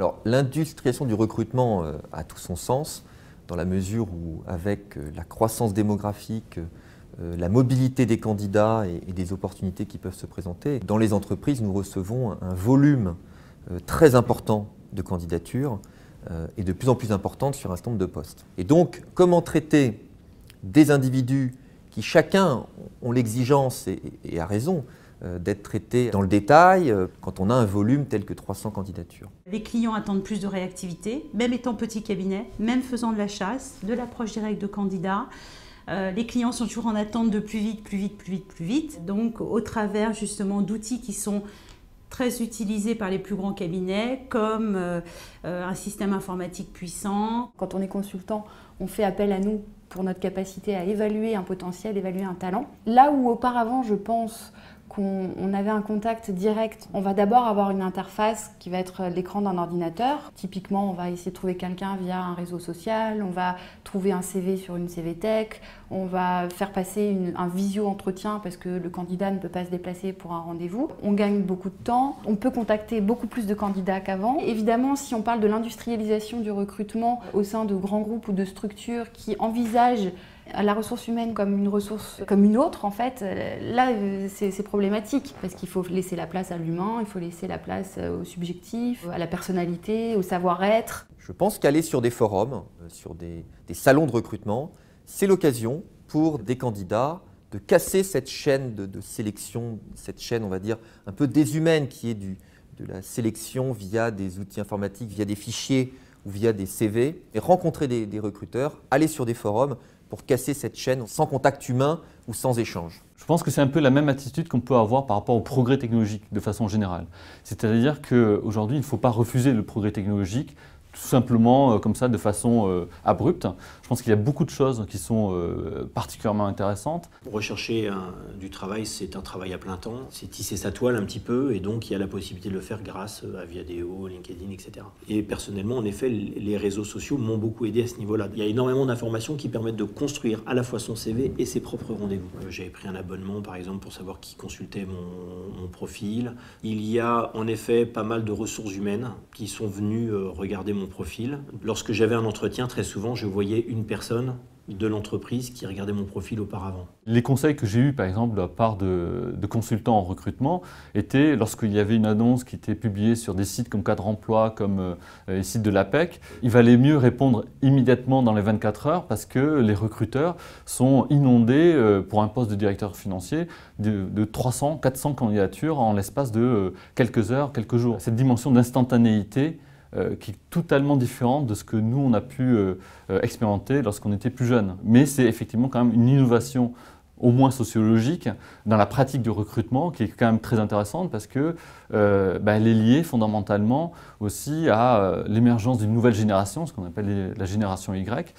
Alors, l'industrialisation du recrutement a tout son sens, dans la mesure où, avec la croissance démographique, la mobilité des candidats et des opportunités qui peuvent se présenter, dans les entreprises, nous recevons un volume très important de candidatures et de plus en plus importante sur un certain nombre de postes. Et donc, comment traiter des individus qui chacun ont l'exigence, et à raison, d'être traités dans le détail quand on a un volume tel que 300 candidatures. Les clients attendent plus de réactivité, même étant petit cabinet, même faisant de la chasse, de l'approche directe de candidats. Les clients sont toujours en attente de plus vite, plus vite, plus vite, plus vite. Donc au travers justement d'outils qui sont très utilisés par les plus grands cabinets, comme un système informatique puissant. Quand on est consultant, on fait appel à nous pour notre capacité à évaluer un potentiel, évaluer un talent. Là où auparavant, je pense qu'on avait un contact direct, on va d'abord avoir une interface qui va être l'écran d'un ordinateur. Typiquement, on va essayer de trouver quelqu'un via un réseau social, on va trouver un CV sur une CVTech, on va faire passer un visio-entretien parce que le candidat ne peut pas se déplacer pour un rendez-vous. On gagne beaucoup de temps, on peut contacter beaucoup plus de candidats qu'avant. Évidemment, si on parle de l'industrialisation du recrutement au sein de grands groupes ou de structures qui envisagent la ressource humaine comme une ressource comme une autre, en fait, là, c'est problématique. Parce qu'il faut laisser la place à l'humain, il faut laisser la place au subjectif, à la personnalité, au savoir-être. Je pense qu'aller sur des forums, sur des salons de recrutement, c'est l'occasion pour des candidats de casser cette chaîne de sélection, cette chaîne, on va dire, un peu déshumaine qui est de la sélection via des outils informatiques, via des fichiers ou via des CV, et rencontrer des recruteurs, aller sur des forums, pour casser cette chaîne sans contact humain ou sans échange. Je pense que c'est un peu la même attitude qu'on peut avoir par rapport au progrès technologique de façon générale. C'est-à-dire qu'aujourd'hui, il ne faut pas refuser le progrès technologique, tout simplement comme ça, de façon abrupte. Je pense qu'il y a beaucoup de choses qui sont particulièrement intéressantes. Rechercher du travail, c'est un travail à plein temps. C'est tisser sa toile un petit peu et donc il y a la possibilité de le faire grâce à Viadeo, LinkedIn, etc. Et personnellement, en effet, les réseaux sociaux m'ont beaucoup aidé à ce niveau-là. Il y a énormément d'informations qui permettent de construire à la fois son CV et ses propres rendez-vous. J'avais pris un abonnement, par exemple, pour savoir qui consultait mon profil. Il y a en effet pas mal de ressources humaines qui sont venues regarder mon profil. Lorsque j'avais un entretien, très souvent, je voyais une personne de l'entreprise qui regardait mon profil auparavant. Les conseils que j'ai eus, par exemple, de la part de consultants en recrutement, étaient lorsqu'il y avait une annonce qui était publiée sur des sites comme Cadre Emploi, comme les sites de l'APEC, il valait mieux répondre immédiatement dans les 24 heures parce que les recruteurs sont inondés pour un poste de directeur financier de 300, 400 candidatures en l'espace de quelques heures, quelques jours. Cette dimension d'instantanéité qui est totalement différente de ce que nous, on a pu expérimenter lorsqu'on était plus jeune. Mais c'est effectivement quand même une innovation, au moins sociologique, dans la pratique du recrutement, qui est quand même très intéressante parce que elle est liée fondamentalement aussi à l'émergence d'une nouvelle génération, ce qu'on appelle la génération Y.